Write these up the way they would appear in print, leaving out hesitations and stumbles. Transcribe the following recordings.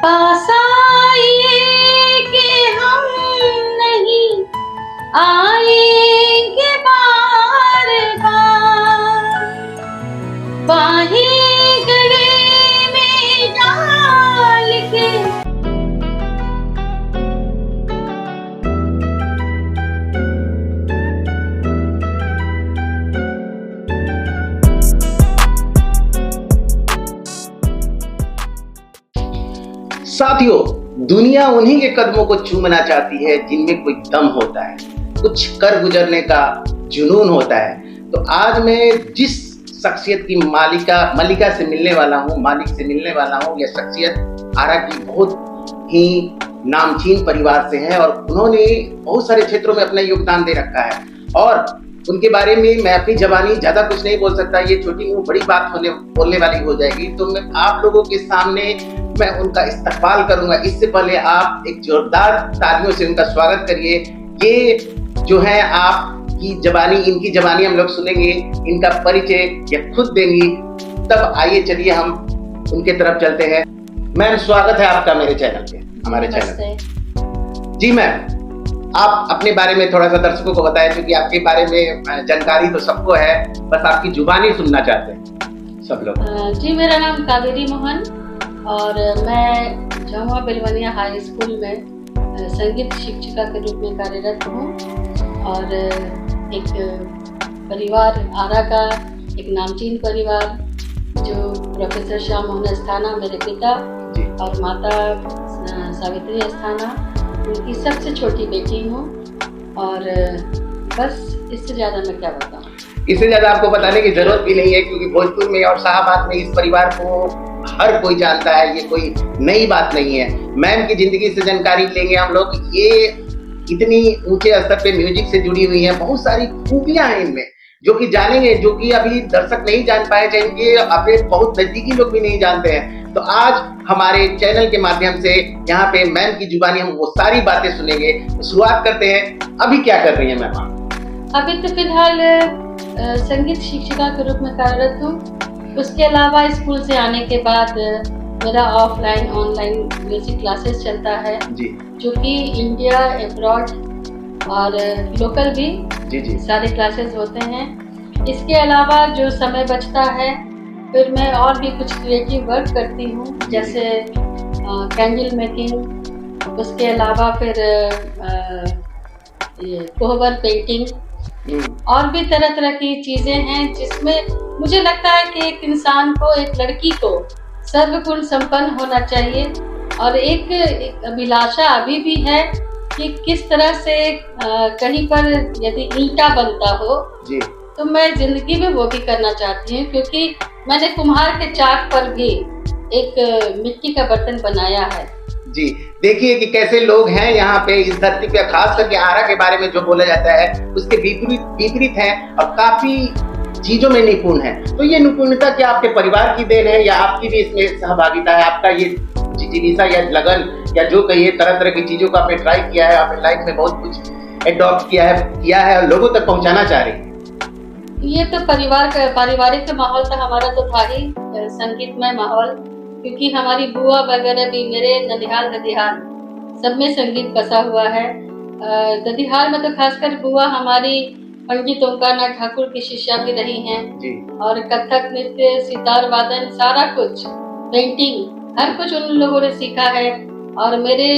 पास आइए कि हम नहीं आएंगे बार बार, बाहें गले में डाल के। साथियों, दुनिया उन्हीं के कदमों को चूमना चाहती है जिनमें कोई दम होता है, कुछ कर गुजरने का जुनून होता है। तो आज मैं जिस शख्सियत की मलिका से मिलने वाला हूँ, मालिक से मिलने वाला हूँ, यह शख्सियत आरा की बहुत ही नामचीन परिवार से है और उन्होंने बहुत सारे क्षेत्रों में अपना योगदान दे रखा है। और उनके बारे में मैं अपनी जबानी ज्यादा कुछ नहीं बोल सकता, ये छोटी मुंह बड़ी बात बोलने वाली हो जाएगी। तो मैं आप लोगों के सामने मैं उनका इस्तकबाल करूंगा। इससे पहले आप एक जोरदार तालियों से उनका स्वागत करिए। ये जो है आपकी जबानी, इनकी जबानी हम लोग सुनेंगे, इनका परिचय ये खुद देंगी। तब आइए चलिए हम उनके तरफ चलते हैं। मैम, स्वागत है आपका मेरे चैनल पे, हमारे चैनल पे। जी मैम, आप अपने बारे में थोड़ा सा दर्शकों को बताएं, क्योंकि आपके बारे में जानकारी तो सबको है, बस आपकी जुबानी सुनना चाहते हैं सब लोग। जी, मेरा नाम कावेरी मोहन और मैं झामुआ बेलवनिया हाई स्कूल में संगीत शिक्षिका के रूप में कार्यरत हूँ। और एक परिवार आरा का एक नामचीन परिवार, जो प्रोफेसर श्याम मोहन अस्थाना मेरे पिता और माता सावित्री अस्थाना, उनकी सबसे छोटी बेटी हूँ। और बस इससे ज़्यादा मैं क्या बताऊँ। इससे ज़्यादा आपको बताने की जरूरत भी नहीं है, क्योंकि भोजपुर में और शाहबाद में इस परिवार को हर कोई जानता है, ये कोई नई बात नहीं है। मैम की जिंदगी से जानकारी लेंगे हम लोग। ये इतनी ऊंचे स्तर पे म्यूजिक से जुड़ी हुई है, बहुत सारी खूबियां हैं इनमें जो कि जानेंगे, जो कि अभी दर्शक नहीं जान पाए, चाहे अपने बहुत नजदीकी लोग भी नहीं जानते हैं। तो आज हमारे चैनल के माध्यम से यहाँ पे मैम की जुबानी हम वो सारी बातें सुनेंगे। तो शुरुआत करते हैं। अभी क्या कर रही है मैम आप? अभी तो फिलहाल संगीत शिक्षिका के रूप में कार्यरत हूँ। उसके अलावा स्कूल से आने के बाद मेरा ऑफलाइन ऑनलाइन म्यूजिक क्लासेस चलता है जी, जो कि इंडिया, अब्रॉड और लोकल भी जी सारे क्लासेस होते हैं। इसके अलावा जो समय बचता है, फिर मैं और भी कुछ क्रिएटिव वर्क करती हूँ, जैसे कैंडल मेकिंग। उसके अलावा फिर कोहबर पेंटिंग और भी तरह तरह की चीजें हैं, जिसमें मुझे लगता है कि एक इंसान को, एक लड़की को सर्वगुण संपन्न होना चाहिए। और एक अभिलाषा अभी भी है कि किस तरह से कहीं पर यदि ईंटा बनता हो जी, तो मैं जिंदगी में वो भी करना चाहती हूँ, क्योंकि मैंने कुम्हार के चाक पर भी एक मिट्टी का बर्तन बनाया है। जी, देखिए कि कैसे लोग हैं यहाँ पे इस धरती पे, खास करके आरा के बारे में जो बोला जाता है उसके विपरीत है और काफी चीजों में निपुण है। तो ये निपुणता क्या आपके परिवार की देन है या आपकी भी इसमें सहभागिता है? आपका ये जिज्ञासा या लगन या जो कहिए, तरह तरह की चीजों को आपने ट्राई किया है, आपने लाइफ में बहुत कुछ एडॉप्ट किया है और लोगों तक पहुंचाना चाह रही है। ये तो पारिवारिक माहौल था हमारा, तो था ही संगीतमय माहौल, क्योंकि हमारी बुआ वगैरह भी मेरे ननिहाल ददिहाल सब में संगीत बसा हुआ है। ददिहाल में तो खासकर बुआ हमारी पंडित ओंकारनाथ ठाकुर की शिष्या भी रही हैं जी। और कथक नृत्य, सितार वादन, सारा कुछ, पेंटिंग, हर कुछ उन लोगों ने सीखा है। और मेरे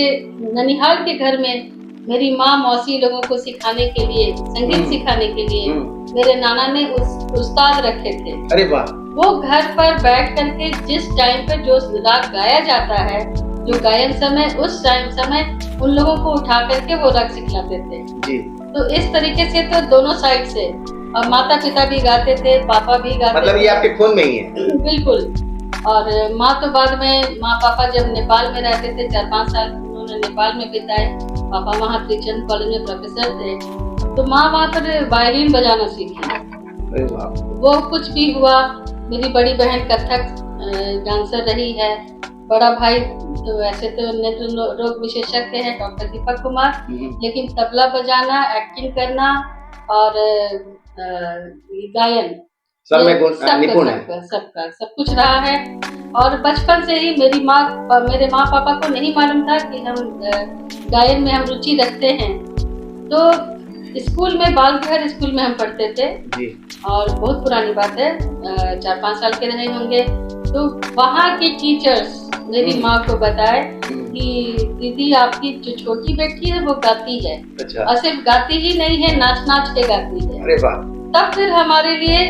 ननिहाल के घर में मेरी माँ मौसी लोगों को सिखाने के लिए, संगीत सिखाने के लिए मेरे नाना ने उस्ताद रखे थे। अरे वाह! वो घर पर बैठ करके जिस टाइम पे जो राग गाया जाता है, जो गायन समय, उस समय उन लोगों को उठा करके वो राग सिखलाते थे जी। तो इस तरीके से तो दोनों साइड से, और माता पिता भी गाते थे, पापा भी गाते मतलब ये आपके खून में ही है? बिल्कुल। और माँ तो बाद में, माँ पापा जब नेपाल में रहते थे, 4-5 साल उन्होंने नेपाल में बिताए। पापा वहाँ त्रिचंद कॉलेज में प्रोफेसर थे, तो माँ वहाँ पर वायलिन बजाना सीखी। वो कुछ भी हुआ, मेरी बड़ी बहन कथक डांसर रही है। बड़ा भाई तो वैसे तो नेत्र रोग विशेषज्ञ है, डॉक्टर दीपक कुमार, लेकिन तबला बजाना, एक्टिंग करना और गायन सब में निपुण है। सबका सब कुछ रहा है। और बचपन से ही मेरे माँ पापा को नहीं मालूम था कि हम गायन में हम रुचि रखते हैं। तो स्कूल में बाल विहार स्कूल में हम पढ़ते थे जी। और बहुत पुरानी बात है, 4-5 साल के रहे होंगे। तो वहाँ के टीचर्स मेरी माँ को बताए कि दीदी आपकी जो छोटी बेटी है वो गाती है। अच्छा। और सिर्फ गाती ही नहीं है, नाच नाच के गाती है। अरे वाह। तब फिर हमारे लिए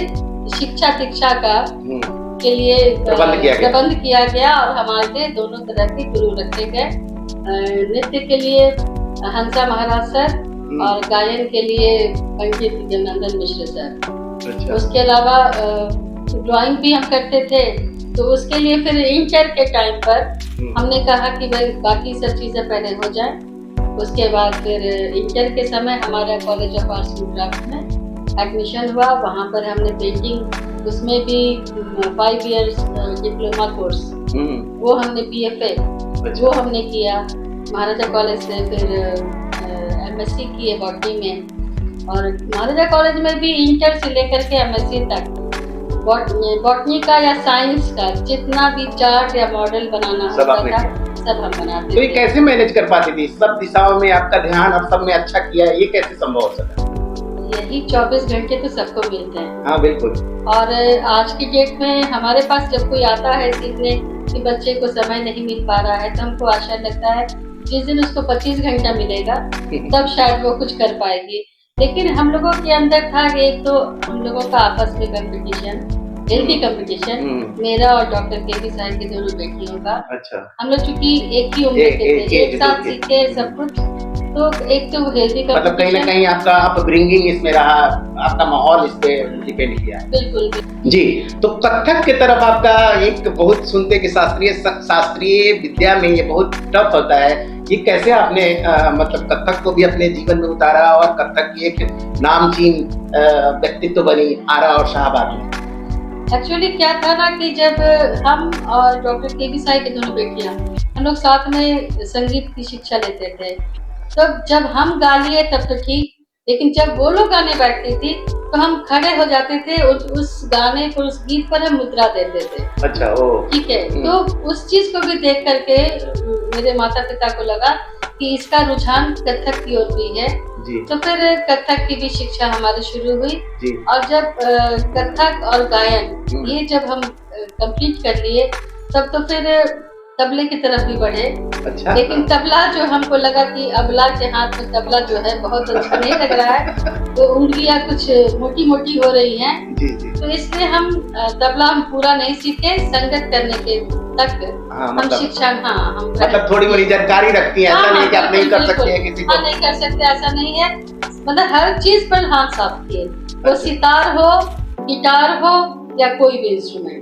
शिक्षा दीक्षा का के लिए प्रबंध किया गया और हमारे लिए दोनों तरह के गुरु रखे गए। नृत्य के लिए हंसा महाराज सर और गायन के लिए पंडित जगनंदन मिश्र सर। अच्छा। उसके अलावा ड्राइंग भी हम करते थे, तो उसके लिए फिर इंटर के टाइम पर हमने कहा कि भाई बाकी सब चीजें पहले हो जाए। उसके बाद फिर इंटर के समय हमारा college of arts and craft में एडमिशन हुआ। वहाँ पर हमने पेंटिंग, उसमें भी 5 इयर्स डिप्लोमा कोर्स, वो हमने BFA वो हमने किया महाराजा कॉलेज से। फिर MSc किए बॉटनी में, और महाराजा कॉलेज में भी इंटर से लेकर के MSc तक बॉटनी का या साइंस का जितना भी चार्ट या मॉडल बनाना होता था सब हम बनाते थे। तो ये कैसे मैनेज कर पाती थी? सब दिशाओं में आपका ध्यान, अब सब में अच्छा किया, ये कैसे संभव हो सका? यही 24 घंटे तो सबको मिलते हैं। हाँ बिल्कुल। और आज की डेट में हमारे पास जब कोई आता है सीखने कि बच्चे को समय नहीं मिल पा रहा है, तो हमको आशा लगता है जिस दिन उसको 25 घंटा मिलेगा तब शायद वो कुछ कर पाएगी। लेकिन हम लोगों के अंदर था कि एक तो हम लोगों का आपस में कंपटीशन, हेल्थी कंपटीशन, मेरा और डॉक्टर के साहब की दोनों बेटियों का। अच्छा। हम लोग चूंकि एक ही उम्र के थे, एक साथ सीखे सब कुछ, तो एक तो हेल्थी कंपटीशन, मतलब कहीं ना कहीं आपका अपब्रिंगिंग इसमें रहा, आपका माहौल इस पे डिपेंड किया है। बिल्कुल जी। तो कथक की तरफ आपका एक बहुत सुनते कि शास्त्रीय विद्या में ये बहुत टफ होता है, ये कैसे आपने मतलब कथक को भी अपने जीवन में उतारा और कथक की एक नामचीन व्यक्तित्व बनी आरा और शाहबाद में? एक्चुअली क्या था ना कि जब हम और डॉक्टर के साहब की दोनों बेटियां हम लोग साथ में संगीत की शिक्षा लेते थे, तब जब हम गा लिए तब तो ठीक, लेकिन जब वो लोग गाने बैठती थी तो हम खड़े हो जाते थे और उस गाने पर, उस गीत पर हम मुद्रा देते थे। अच्छा। ओ ठीक है। तो उस चीज को भी देख करके मेरे माता पिता को लगा कि इसका रुझान कथक की ओर भी है जी। तो फिर कथक की भी शिक्षा हमारी शुरू हुई जी। और जब कथक और गायन ये जब हम कंप्लीट कर लिए तब तो फिर तबले की तरफ भी बढ़े। अच्छा। लेकिन तबला जो हमको लगा कि अबला के हाथ में तबला जो है बहुत अच्छा नहीं लग रहा है, तो उंगलियां कुछ मोटी मोटी हो रही हैं जी जी। तो इसलिए हम तबला हम पूरा नहीं सीखे, संगत करने के तक हम शिक्षा हम मतलब थोड़ी बड़ी जानकारी रखती है, ऐसा नहीं कि आप नहीं कर सकते हैं किसी को। नहीं कर सकते ऐसा नहीं है, मतलब हर चीज पर हाथ साफ किए, वो सितार हो, गिटार हो या कोई भी इंस्ट्रूमेंट।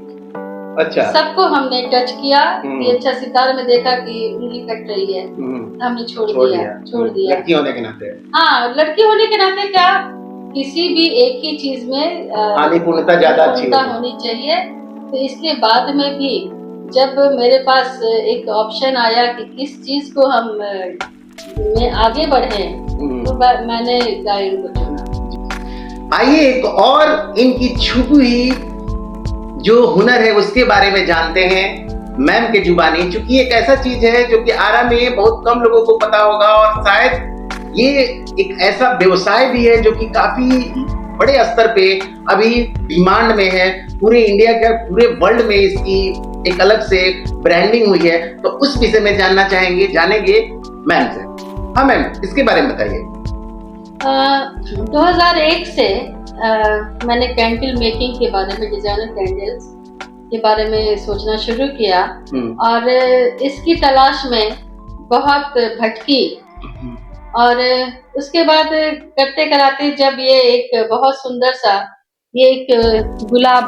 अच्छा। सबको हमने टच किया। ये अच्छा सितार में देखा कि उंगली कट रही है, हमने छोड़ दिया लड़की होने के नाते। हाँ, लड़की होने के नाते क्या, किसी भी एक ही चीज में निपुणता ज्यादा अच्छी होनी चाहिए। तो इसके बाद में भी जब मेरे पास एक ऑप्शन आया कि किस चीज को हम में आगे बढ़े, तो मैंने गायन को चुना। आइए एक और इनकी छुपी हुई जो हुनर है उसके बारे में जानते हैं मैम के जुबानी, चूंकि एक ऐसा चीज है जो कि आरा में बहुत कम लोगों को पता होगा और शायद ये एक ऐसा व्यवसाय भी है जो कि काफी बड़े स्तर पे अभी डिमांड में है। पूरे इंडिया के, पूरे वर्ल्ड में इसकी एक अलग से ब्रांडिंग हुई है, तो उस विषय में जानेंगे मैम से। हाँ मैम, इसके बारे में बताइए। 2001 से मैंने कैंडल मेकिंग के बारे में, डिजाइनर कैंडल्स के बारे में सोचना शुरू किया और इसकी तलाश में बहुत भटकी और उसके बाद करते कराते जब ये एक बहुत सुंदर सा ये एक गुलाब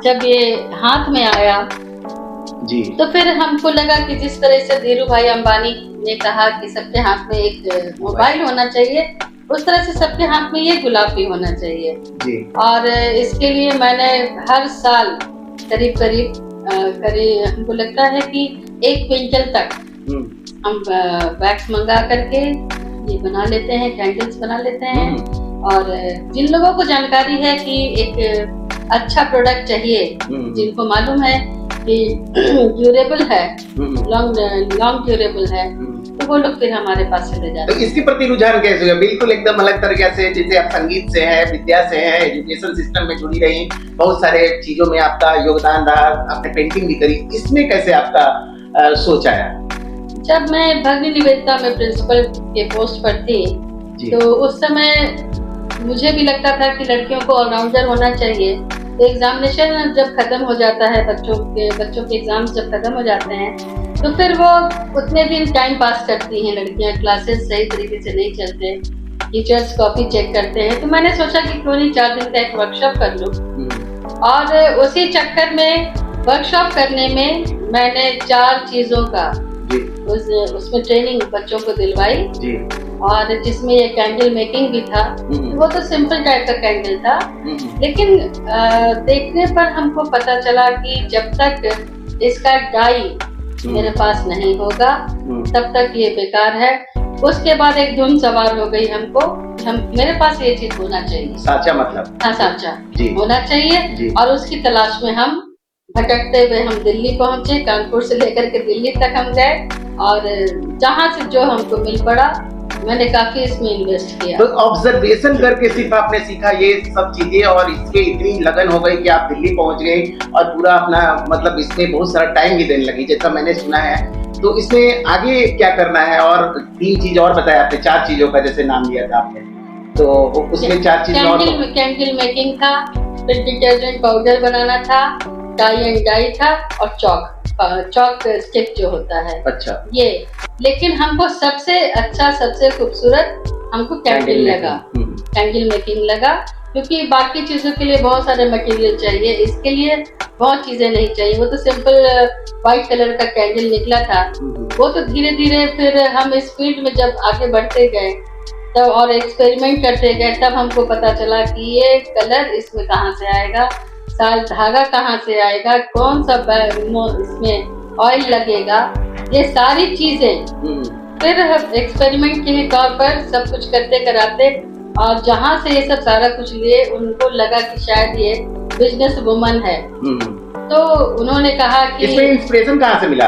जब ये हाथ में आया जी, तो फिर हमको लगा कि जिस तरह से धीरू भाई अंबानी ने कहा कि सबके हाथ में एक मोबाइल होना चाहिए, उस तरह से सबके हाथ में ये गुलाब भी होना चाहिए जी। और इसके लिए मैंने हर साल करीब हमको लगता है कि 1 क्विंटल तक हम वैक्स मंगा करके ये बना लेते हैं, कैंडल्स बना लेते हैं। और जिन लोगों को जानकारी है कि एक अच्छा प्रोडक्ट चाहिए, जिनको मालूम है कि ड्यूरेबल है, लॉन्ग ड्यूरेबल है, तो वो लोग फिर हमारे पास चले जाते हैं। तो इसके प्रति रुझान कैसे हुआ? बिल्कुल एकदम अलग तरीके से, जैसे आप संगीत से है, विद्या से है, एजुकेशन सिस्टम में जुड़ी रही, बहुत सारे चीजों में आपका योगदान रहा, आपने पेंटिंग भी करी, इसमें कैसे आपका सोच आया? जब मैं भगनी निवेदिता में प्रिंसिपल के पोस्ट पर थी, तो उस समय मुझे भी लगता था कि लड़कियों को ऑलराउंडर होना चाहिए। तो एग्जामिनेशन जब खत्म हो जाता है, बच्चों के एग्जाम्स जब खत्म हो जाते हैं, तो फिर वो उतने दिन टाइम पास करती हैं लड़कियां, क्लासेस सही तरीके से नहीं चलते, टीचर्स कॉपी चेक करते हैं। तो मैंने सोचा कि क्यों नहीं 4 दिन का एक वर्कशॉप कर लूं, और उसी चक्कर में वर्कशॉप करने में मैंने 4 चीजों का उसमें ट्रेनिंग बच्चों को दिलवाई, और जिसमें ये कैंडल मेकिंग भी था। वो तो सिंपल टाइप का कैंडल था, लेकिन देखने पर हमको पता चला कि जब तक इसका डाई मेरे पास नहीं होगा तब तक ये बेकार है। उसके बाद एक धुन सवार हो गई हमको, मेरे पास ये चीज होना चाहिए, साचा मतलब, हाँ साचा होना चाहिए। और उसकी तलाश में हम भटकते हुए हम दिल्ली पहुंचे, कानपुर से लेकर के दिल्ली तक हम गए, और जहाँ से जो हमको मिल पड़ा मैंने काफी इसमें इन्वेस्ट किया। तो ऑब्जर्वेशन करके सिर्फ आपने सीखा ये सब चीजें, और इसके इतनी लगन हो गई कि आप दिल्ली पहुंच गए और पूरा अपना मतलब इसमें बहुत सारा टाइम भी देने लगी, जैसा मैंने सुना है। तो इसमें आगे क्या करना है? और 3 चीज और बताया आपने, 4 चीजों का जैसे नाम लिया था आपने, तो उसमें 4 चीज और। कैंडल मेकिंग था, फिर डिटर्जेंट पाउडर बनाना था, टाई एंड डाई था, और चॉक स्टिक जो होता है, अच्छा ये। लेकिन हमको सबसे अच्छा, सबसे खूबसूरत हमको कैंडल लगा, कैंडल मेकिंग लगा, क्योंकि बाकी चीजों के लिए बहुत सारे मटेरियल चाहिए, इसके लिए बहुत चीजें नहीं चाहिए। वो तो सिंपल व्हाइट कलर का कैंडल निकला था। वो तो धीरे धीरे फिर हम इस फील्ड में जब आगे बढ़ते गए तब और एक्सपेरिमेंट करते गए, तब हमको पता चला कि ये कलर इसमें कहाँ से आएगा, साल धागा कहाँ से आएगा, कौन सा इसमें ऑयल लगेगा, ये सारी चीजें फिर एक्सपेरिमेंट के तौर पर सब कुछ करते कराते, और जहाँ से ये सब सारा कुछ लिए उनको लगा कि शायद ये बिजनेस वुमन है। तो उन्होंने कहा कि इसमें इंस्पिरेशन कहाँ से मिला?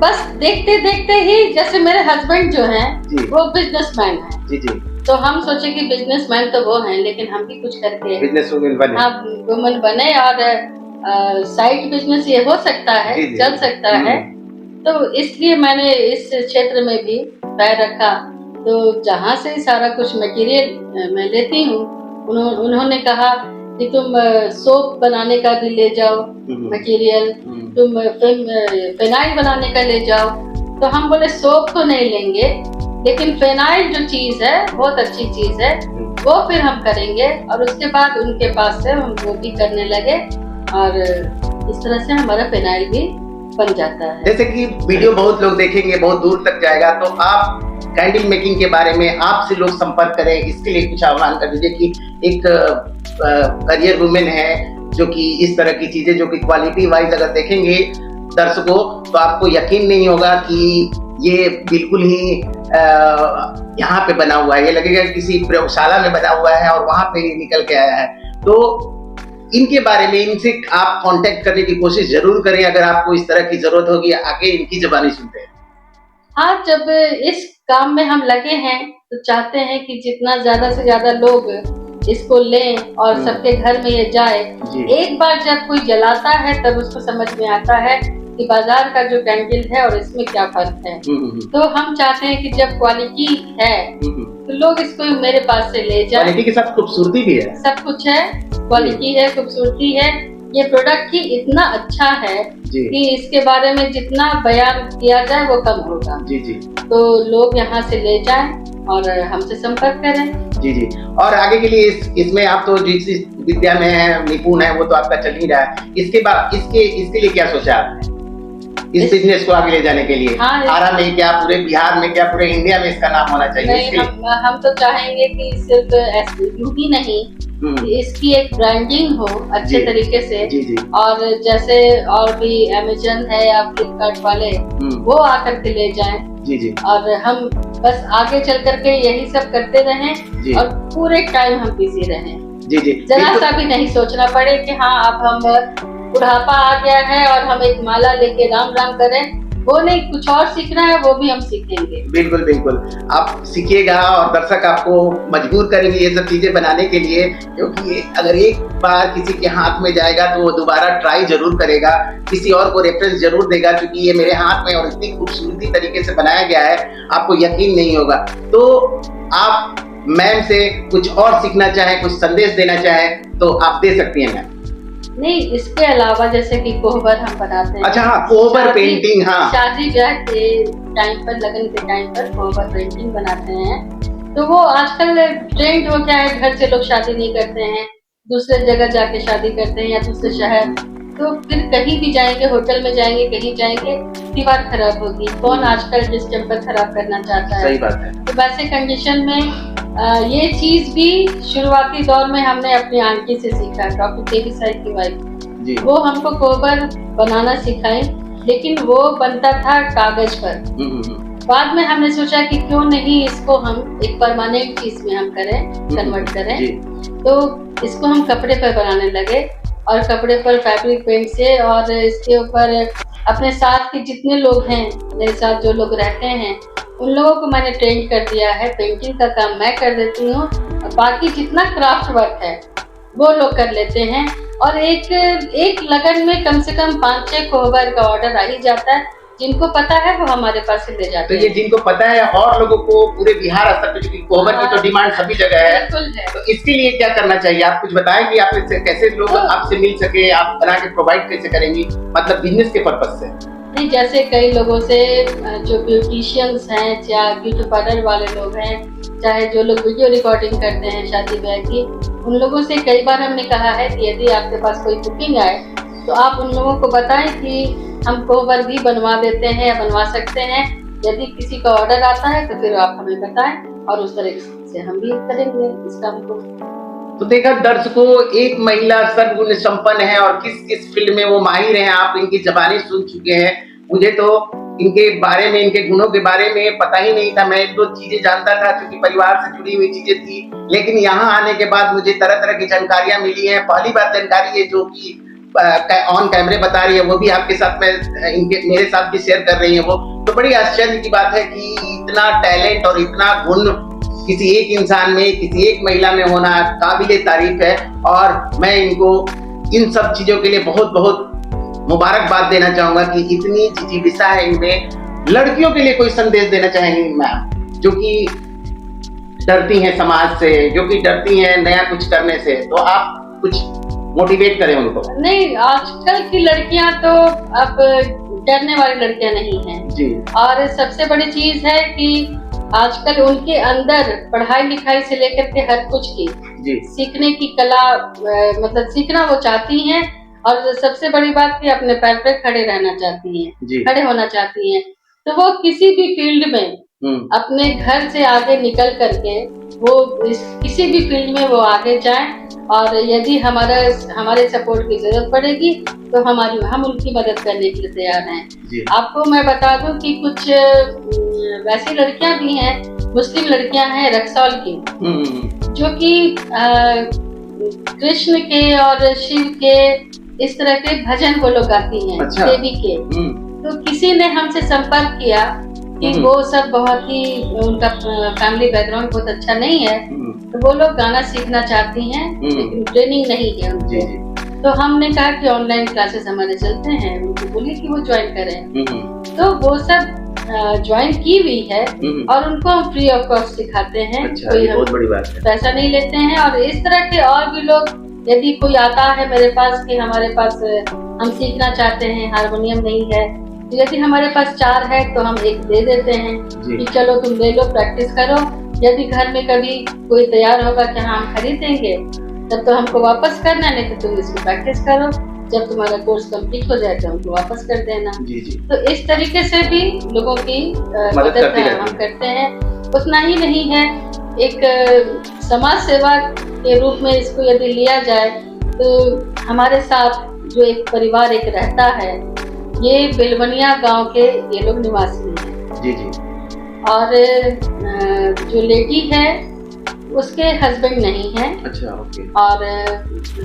बस देखते देखते ही, जैसे मेरे हस्बैंड जो हैं वो बिजनेसमैन हैं, जी जी, तो हम सोचे कि बिजनेसमैन तो वो हैं, लेकिन हम भी कुछ करके बिजनेस वुमन बने, हाँ वुमन बने, और साइड बिजनेस ये हो सकता है, चल सकता है। तो इसलिए मैंने इस क्षेत्र में भी पैर रखा। तो जहाँ से सारा कुछ मटेरियल मैं लेती हूँ, उन्होंने कहा कि तुम सोप बनाने का भी ले जाओ मटेरियल, तुम फिनाइल बनाने का ले जाओ। तो हम बोले सोप तो नहीं लेंगे, लेकिन फिनाइल जो चीज है बहुत अच्छी चीज है, वो फिर हम करेंगे। और उसके बाद उनके पास से हम वो भी करने लगे, और इस तरह से हमारा फिनाइल भी बन जाता है। जैसे कि वीडियो बहुत लोग देखेंगे, बहुत दूर तक जाएगा, तो आप कैंडल मेकिंग के बारे में आपसे लोग संपर्क करें, इसके लिए कुछ आह्वान कर दीजिए कि एक करियर वुमेन है जो कि इस तरह की चीजें, जो कि क्वालिटी वाइज अगर देखेंगे दर्शकों, तो आपको यकीन नहीं होगा कि ये बिल्कुल ही यहाँ पे बना हुआ है, ये लगेगा किसी प्रयोगशाला में बना हुआ है और वहां पे निकल के आया है। तो इनके बारे में इनसे आप कांटेक्ट करने की कोशिश जरूर करें, अगर आपको इस तरह की जरूरत होगी, आगे इनकी जुबानी सुनते हैं। हाँ, जब इस काम में हम लगे हैं तो चाहते हैं कि जितना ज्यादा से ज्यादा लोग इसको लें और सबके घर में ये जाए। एक बार जब कोई जलाता है तब उसको समझ में आता है कि बाजार का जो कैंडल है और इसमें क्या फर्क है। तो हम चाहते हैं कि जब क्वालिटी है तो लोग इसको मेरे पास से ले जाए। क्वालिटी के साथ खूबसूरती भी है, सब कुछ है, क्वालिटी है, खूबसूरती है। ये प्रोडक्ट ही इतना अच्छा है कि इसके बारे में जितना बयान किया जाए वो कम होगा। जी जी। तो लोग यहाँ से ले जाएं और हमसे संपर्क करें। जी जी। और आगे के लिए इसमें आप तो जिस विद्या में है, निपुण है, वो तो आपका चल ही रहा है। इसके बाद इसके लिए क्या सोचा आपने, इस बिजनेस को आगे ले जाने के लिए? हाँ, आरा में क्या, पूरे बिहार में क्या, पूरे इंडिया में इसका नाम होना चाहिए? नहीं, हम तो चाहेंगे कि सिर्फ यूं ही नहीं, इसकी एक ब्रांडिंग हो अच्छे तरीके से। जी। और जैसे और भी अमेज़न है या फ्लिपकार्ट वाले वो आकर के ले जाएं। जी। और हम बस आगे चल करके यही सब करते रहें और पूरे टाइम हम बिजी रहें। जी। जरा सा भी नहीं सोचना पड़े कि हाँ अब हम बुढ़ापा आ गया है और हम एक माला लेके राम राम करें, वो नहीं, कुछ और सीखना है वो भी हम सीखेंगे। बिल्कुल बिल्कुल, आप सीखिएगा और दर्शक आपको मजबूर करेंगे ये सब चीजें बनाने के लिए, क्योंकि अगर एक बार किसी के हाथ में जाएगा तो वो दोबारा ट्राई जरूर करेगा, किसी और को रेफरेंस जरूर देगा, क्योंकि ये मेरे हाथ में और इतनी खूबसूरती तरीके से बनाया गया है, आपको यकीन नहीं होगा। तो आप मैम से कुछ और सीखना चाहें, कुछ संदेश देना चाहें तो आप दे सकती हैं मैम। नहीं, इसके अलावा जैसे कि कोहबर हम बनाते हैं। अच्छा हाँ, कोहबर पेंटिंग, हाँ, शादी ब्याह के टाइम पर, लगन के टाइम पर कोहबर पेंटिंग बनाते हैं, तो वो आजकल ट्रेंड हो गया है। घर से लोग शादी नहीं करते हैं, दूसरे जगह जाके शादी करते हैं या दूसरे शहर, तो फिर कहीं भी जाएंगे, होटल में जाएंगे, कहीं जाएंगे, दीवार खराब होगी। कौन आजकल डिस्टेम्पर खराब करना चाहता है? सही बात है। तो वैसे कंडीशन में ये चीज भी शुरुआती दौर में हमने अपनी आंटी से सीखा, डॉक्टर केवी साई की वाइफ, वो हमको कोहबर बनाना सिखाए, लेकिन वो बनता था कागज पर। बाद में हमने सोचा कि क्यों नहीं इसको हम एक परमानेंट चीज में हम करें, कन्वर्ट करें, तो इसको हम कपड़े पर बनाने लगे और कपड़े पर फैब्रिक पेंट से, और इसके ऊपर अपने साथ के जितने लोग हैं, मेरे साथ जो लोग रहते हैं, उन लोगों को मैंने ट्रेन कर दिया है। पेंटिंग का काम मैं कर देती हूँ और बाकी जितना क्राफ्ट वर्क है वो लोग कर लेते हैं, और एक लगन में कम से कम 5-6 कोहबर का ऑर्डर आ ही जाता है। जिनको पता है वो हमारे पास से ले जाते हैं। तो ये जिनको पता है और लोगों को पूरे बिहार स्तर पे, क्योंकि कोहबर की तो डिमांड सभी जगह है, तो इसके लिए क्या करना चाहिए? आप कुछ बताएं कि आप इससे कैसे लोग आपसे मिल सके, आप बना के प्रोवाइड कैसे करेंगी, मतलब बिजनेस के पर्पज से? नहीं, जैसे कई लोगों से जो ब्यूटिशियंस हैं या ब्यूटी पार्लर वाले लोग हैं, चाहे जो लोग वीडियो रिकॉर्डिंग करते हैं शादी ब्याह की, उन लोगों से कई बार हमने कहा है कि यदि आपके पास कोई बुकिंग आए तो आप उन लोगों को बताएं कि हम कोहबर भी बनवा देते हैं या बनवा सकते हैं। यदि किसी का ऑर्डर आता है तो फिर आप हमें बताएं और उस तरह से हम भी करेंगे इस काम को। तो देखा दर्शकों, एक महिला सर्वगुण संपन्न है और किस किस फील्ड में वो माहिर हैं, आप इनकी ज़बानी सुन चुके हैं। मुझे तो इनके बारे में, इनके गुणों के बारे में पता ही नहीं था। मैं 1-2 चीजें जानता था क्योंकि परिवार से जुड़ी हुई चीजें थी, लेकिन यहाँ आने के बाद मुझे तरह तरह की जानकारियां मिली हैं। पहली बार जानकारी है जो कि ऑन कैमरे बता रही है, वो भी आपके साथ में मेरे साथ भी शेयर कर रही है। वो तो बड़ी आश्चर्य की बात है कि इतना टैलेंट और इतना गुण किसी एक इंसान में, किसी एक महिला में होना काबिले तारीफ है, और मैं इनको इन सब चीजों के लिए बहुत बहुत मुबारकबाद देना चाहूंगा कि इतनी जिज्ञासा है इनमें। लड़कियों के लिए कोई संदेश देना चाहेंगी मैम, जो कि डरती हैं समाज से, जो कि डरती हैं नया कुछ करने से, तो आप कुछ मोटिवेट करें उनको। नहीं, आजकल की लड़कियां तो अब डरने वाली लड़कियां नहीं हैं जी। और सबसे बड़ी चीज है कि आजकल उनके अंदर पढ़ाई लिखाई से लेकर के हर कुछ की जी सीखने की कला, मतलब सीखना वो चाहती हैं, और सबसे बड़ी बात कि अपने पैर पे खड़े रहना चाहती हैं, खड़े होना चाहती हैं। तो वो किसी भी फील्ड में अपने घर से आगे निकल करके वो किसी भी फील्ड में वो आगे जाएं, और यदि हमारे सपोर्ट की जरूरत पड़ेगी तो हम उनकी मदद करने के लिए तैयार हैं। आपको मैं बता दूं कि कुछ वैसी लड़कियां भी हैं, मुस्लिम लड़कियां हैं रक्सौल की, जो कि कृष्ण के और शिव के इस तरह के भजन वो लोग गाती हैं, अच्छा। देवी के। तो किसी ने हमसे संपर्क किया कि वो सब बहुत ही, उनका फैमिली बैकग्राउंड बहुत अच्छा नहीं है, तो वो लोग गाना सीखना चाहती हैं, लेकिन ट्रेनिंग नहीं है उनको। तो हमने कहा कि ऑनलाइन क्लासेस हमारे चलते हैं, उनको बोलिए कि वो ज्वाइन करें। तो वो सब ज्वाइन की हुई है और उनको हम फ्री ऑफ कॉस्ट सिखाते हैं। अच्छा, कोई बहुत बड़ी बात है, पैसा नहीं लेते हैं। और इस तरह के और भी लोग, यदि कोई आता है मेरे पास कि हमारे पास हम सीखना चाहते हैं, हारमोनियम नहीं है, तो यदि हमारे पास 4 है तो हम 1 दे देते हैं कि चलो तुम ले लो, प्रैक्टिस करो। यदि घर में कभी कोई तैयार होगा कि हाँ हम खरीद देंगे, तब तो हमको वापस करना, नहीं तो तुम इसको प्रैक्टिस करो, जब तुम्हारा कोर्स कंप्लीट हो जाए तो हमको वापस कर देना। तो इस तरीके से भी लोगों की मदद हम करते हैं। उतना ही नहीं है, एक समाज सेवा के रूप में इसको यदि लिया जाए तो हमारे साथ जो एक परिवार एक रहता है, ये बेलवनिया गांव के ये लोग निवासी हैं जी। और जो लेडी है उसके हस्बैंड नहीं है। अच्छा, ओके। और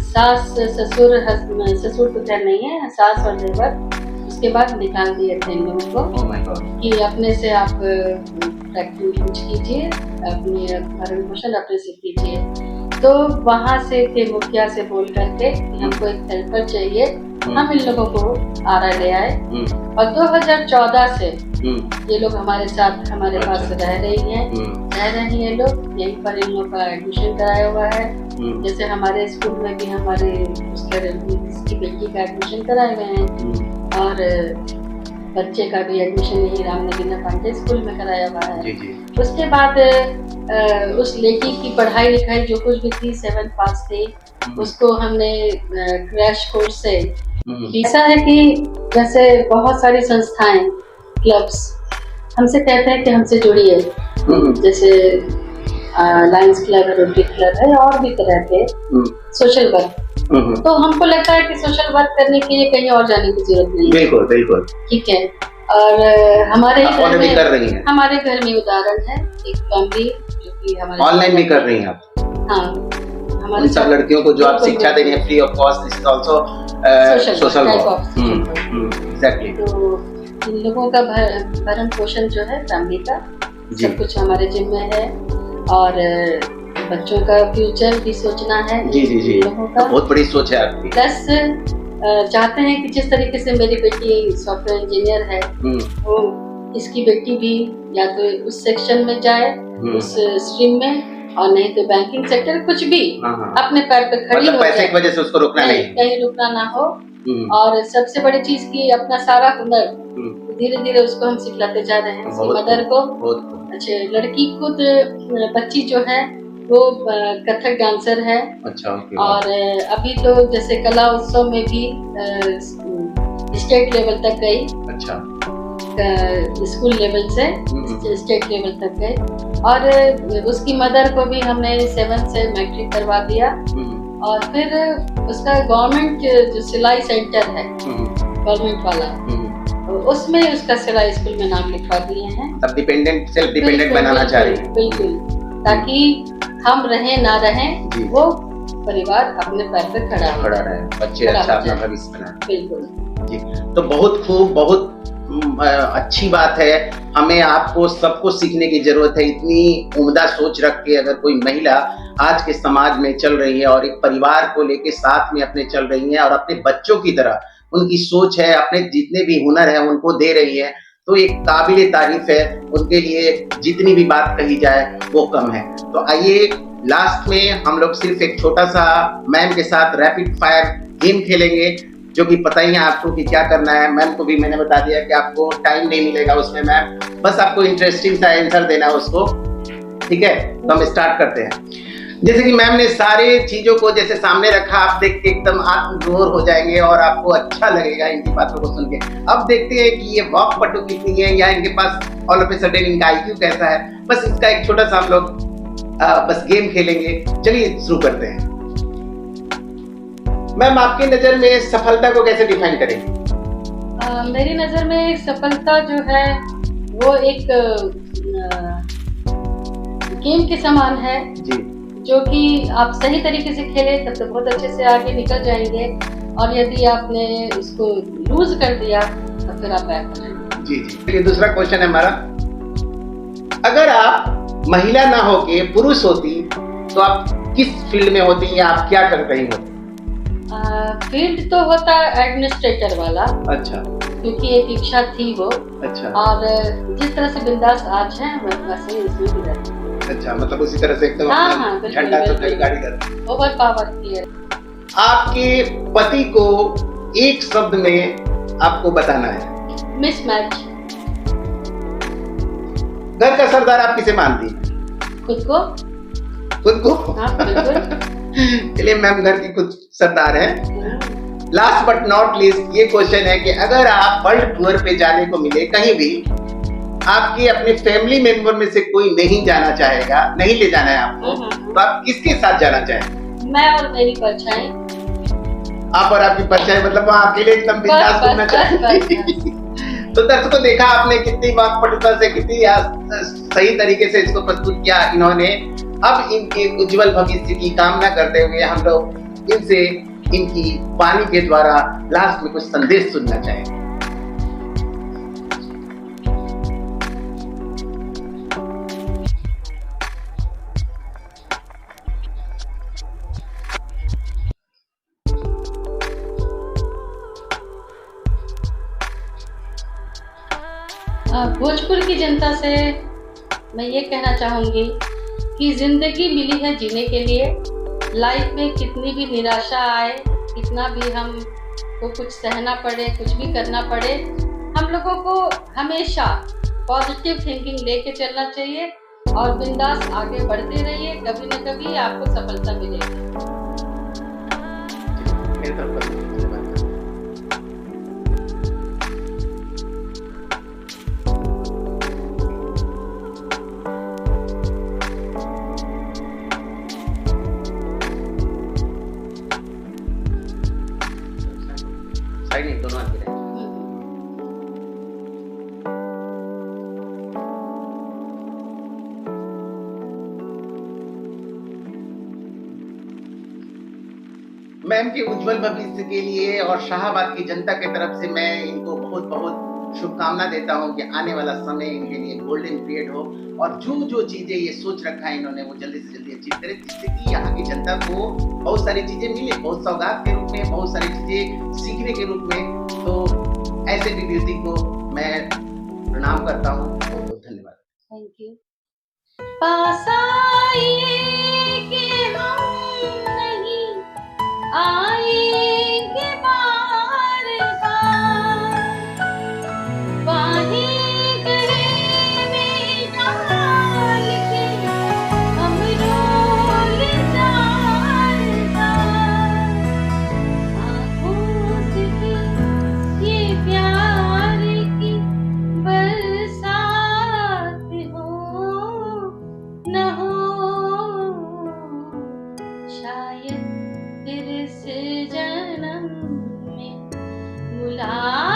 सास ससुर तो खैर नहीं है, सास और देवर उसके बाद निकाल दिए थे इन लोगों को। Oh my God. कि अपने से आप प्रैक्टिस कुछ कीजिए, अपनी भरण पोषण अपने से कीजिए। तो वहाँ से के मुखिया से बोल करके हमको एक हेल्पर चाहिए, हम इन लोगों को आरा ले आए। और 2014 से ये लोग हमारे साथ हमारे पास रह रही हैं लोग। यहीं पर इन लोग का एडमिशन कराया हुआ है। जैसे हमारे स्कूल में भी हमारे इसकी बेटी का एडमिशन कराए हुए हैं और बच्चे का भी एडमिशन यही रामनगीना पांडे स्कूल में कराया हुआ है। उसके बाद उस लड़की की पढ़ाई लिखाई जो कुछ भी थी 7th पास थी, उसको हमने क्रैश कोर्स से। ऐसा है कि जैसे बहुत सारी संस्थाएं, क्लब्स हमसे कहते हैं कि हमसे जुड़िए, जैसे लायंस क्लब है, रोटरी क्लब है और भी तरह के सोशल वर्क। तो हमको लगता है कि सोशल वर्क करने के लिए कहीं और जाने की जरूरत नहीं है। बिल्कुल बिल्कुल ठीक है। और हमारे घर में कर रही हैं। हमारे घर में उदाहरण है एक फैमिली जो कि हमारे ऑनलाइन भी कर रही हैं आप। हाँ, हमारे सब लड़कियों को जो आप शिक्षा दे रही हैं free of cost, this is also social work. Exactly. तो इन लोगों का भरण पोषण जो है फैमिली का सब कुछ हमारे जिम्मे है और बच्चों का फ्यूचर भी सोचना है। जी जी जी, लोगों का बहुत बड़ी सोच है आपकी। प्लस चाहते हैं कि जिस तरीके से मेरी बेटी सॉफ्टवेयर इंजीनियर है, वो इसकी बेटी भी या तो उस सेक्शन में जाए, उस स्ट्रीम में, और नहीं तो बैंकिंग सेक्टर, कुछ भी अपने पैर पे खड़ी हो जाए। पैसे की वजह से उसको रुकना नहीं, कहीं रुकना ना हो। और सबसे बड़ी चीज की अपना सारा हुनर धीरे धीरे उसको हम सिखलाते जा रहे हैं। उसकी मदर को अच्छा, लड़की खुद बच्ची जो है वो कथक डांसर है। अच्छा, और अभी तो जैसे कला उत्सव में भी स्टेट लेवल तक गई। अच्छा, स्कूल लेवल से स्टेट लेवल तक गए। और उसकी मदर को भी हमने 7th से मैट्रिक करवा दिया। और फिर उसका गवर्नमेंट जो सिलाई सेंटर है, गवर्नमेंट वाला, उसमें उसका सिलाई स्कूल में नाम लिखवा दिए हैं। सब डिपेंडेंट, सेल्फ डिपेंडेंट बनाना चाह रही है। बिल्कुल, ताकि हम रहे ना रहें, वो परिवार अपने पैर पे खड़ा रहे, बच्चे अच्छा अपना भविष्य बनाए। बिल्कुल जी। तो बहुत खूब, बहुत अच्छी बात है। हमें आपको सबको सीखने की जरूरत है। इतनी उम्दा सोच रख के अगर कोई महिला आज के समाज में चल रही है और एक परिवार को लेके साथ में अपने चल रही है और अपने बच्चों की तरह उनकी सोच है, अपने जितने भी हुनर है उनको दे रही है, तो एक काबिले तारीफ है। उनके लिए जितनी भी बात कही जाए वो कम है। तो आइए लास्ट में हम लोग सिर्फ एक छोटा सा मैम के साथ रैपिड फायर गेम खेलेंगे, जो कि पता ही है आपको कि क्या करना है। मैम को भी मैंने बता दिया कि आपको टाइम नहीं मिलेगा उसमें मैम, बस आपको इंटरेस्टिंग सा आंसर देना है उसको। ठीक है, तो हम स्टार्ट करते हैं। जैसे कि मैम ने सारे चीजों को जैसे सामने रखा, आप देख के एकदम आत्मविभोर हो जाएंगे और आपको अच्छा लगेगा इनकी बातों को सुन के। अब देखते हैं कि ये वाक पटु कितनी है या इनके पास ऑल ऑफ ए सडन इनका आईक्यू कैसा है। बस इसका एक छोटा सा हम लोग बस गेम खेलेंगे। चलिए शुरू करते हैं। मैम, आपकी नजर में सफलता को कैसे डिफाइन करेंगे? मेरी नजर में सफलता जो है वो एक गेम के समान है जी, जो कि आप सही तरीके से खेले तब तो बहुत अच्छे से आगे निकल जाएंगे, और यदि आपने उसको लूज कर दिया तो फिर आप बैक हो जाएंगे। जी जी। ये दूसरा क्वेश्चन है हमारा, अगर आप महिला ना होके पुरुष होती तो आप किस फील्ड में होती या आप क्या कर रही होती? फील्ड तो होता एडमिनिस्ट्रेटर वाला। अच्छा। क्योंकि एक इच्छा थी वो। अच्छा। और जिस तरह से बिंदास आज है वैसे इसमें भी रहती है। अच्छा, मतलब उसी तरह से एकदम झंडा तो कहीं गाड़ी कर ओवर पावर की है। आपके पति को एक शब्द में आपको बताना है। मिसमैच। घर का सरदार आप किसे मानती हैं? खुद को। खुद को? हाँ, बिल्कुल। चलिए मैम घर की कुछ सरदार है। लास्ट बट नॉट लीस्ट ये क्वेश्चन है कि अगर आप वर्ल्ड टूर पे जाने को मिले कहीं भी, आपके अपने फैमिली मेंबर में से कोई नहीं जाना चाहेगा, नहीं ले जाना है आपको, तो आप किसके साथ जाना चाहेंगे? मैं और मेरी परछाई। आप और आपकी परछाई, मतलब वहाँ अकेले एकदम बिंदास घूमना चाहेंगे। तो दर्शकों, देखा आपने कितनी वाकपटुता से, कितनी सही तरीके से इसको प्रस्तुत किया इन्होंने। अब इनके उज्जवल भविष्य की कामना करते हुए हम लोग इनसे इनकी वाणी के द्वारा लास्ट में कुछ संदेश सुनना चाहेंगे। भोजपुर की जनता से मैं ये कहना चाहूँगी कि ज़िंदगी मिली है जीने के लिए। लाइफ में कितनी भी निराशा आए, कितना भी हम को कुछ सहना पड़े, कुछ भी करना पड़े, हम लोगों को हमेशा पॉजिटिव थिंकिंग लेके चलना चाहिए और बिंदास आगे बढ़ते रहिए। कभी न कभी आपको सफलता मिलेगी। मेरी तरफ से धन्यवाद। साइड में दोनों हाथ गिराएं। मैम के उज्जवल भविष्य के लिए और शाहाबाद की जनता की तरफ से मैं इनको बहुत बहुत शुभकामना देता हूं कि आने वाला समय इनके लिए गोल्डन पीरियड हो और जो जो चीजें ये सोच रखा है इन्होंने वो जल्दी से जल्दी अचीव करें, जिससे कि यहाँ की जनता को बहुत सारी चीजें मिले, बहुत सौगात के रूप में, बहुत सारी चीजें सीखने के रूप में। तो ऐसे विभूति को मैं प्रणाम करता हूँ। बहुत बहुत धन्यवाद। Thank you. पास आइए कि हम नहीं आएंगे बार बार, बाहें गले में डाल के हम रोल जार जार, आँखों से भी ये प्यार की बरसात हो न हो, शायद फिर से जन्म में मुलाकात